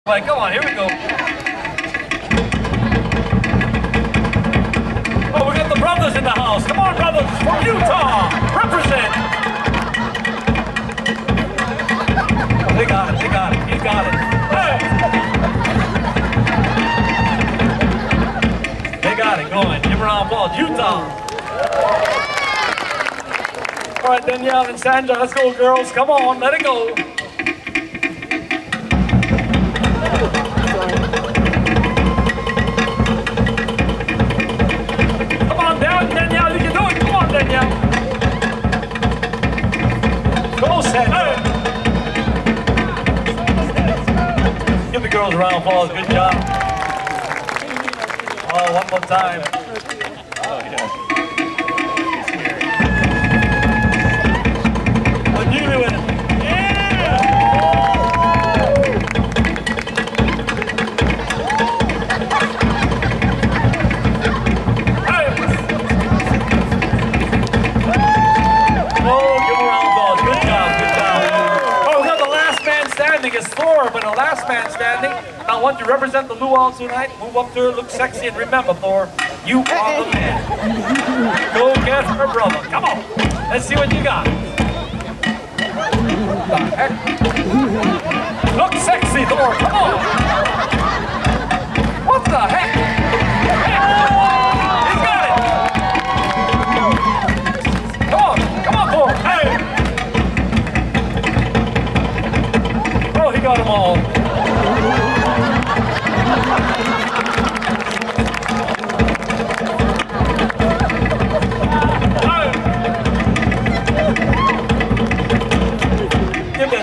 Right, come on, here we go. Oh, we got the brothers in the house. Come on, brothers, from Utah. Represent. Oh, they got it, he got it. Hey. They got it going. Give a round of applause. Utah. All right, Danielle and Sandra, let's go, girls. Come on, let it go. Come on down, Danielle. You can do it. Come on, Danielle. Go, Sandra. Hey. Give the girls a round of applause. Good job. Oh, one more time. Oh, yeah. You do it. Yeah! Hey! Oh, give a round of applause. Good job, good job. Oh, we got the last man standing. It's Thor, but the last man standing. Now, I want you to represent the luau's tonight. Move up there, look sexy, and remember, Thor, you are the man. Go get her brother. Come on. Let's see what you got. Look sexy, Thor, come on! What the heck? He's got it! Come on, Thor, hey! Oh, he got them all.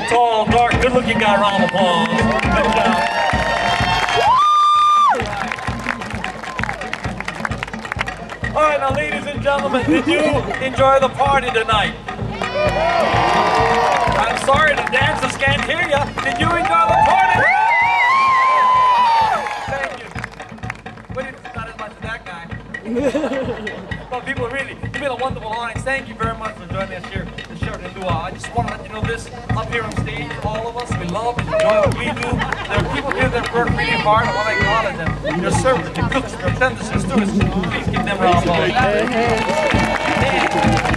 Tall, dark, good-looking guy, round of applause. Good job. All right, now, ladies and gentlemen, did you enjoy the party tonight? I'm sorry, the dancers can't hear you. Did you enjoy the party? Thank you. We didn't not as much as that guy. Well, people really, you've been a wonderful audience. Thank you very much for joining us here. I just want to let you know this, up here on stage, all of us, we love and enjoy what we do. There are people here that work really hard. I want to acknowledge them. Your servants, your cooks, your attendants, your stewards. Please give them a round of applause.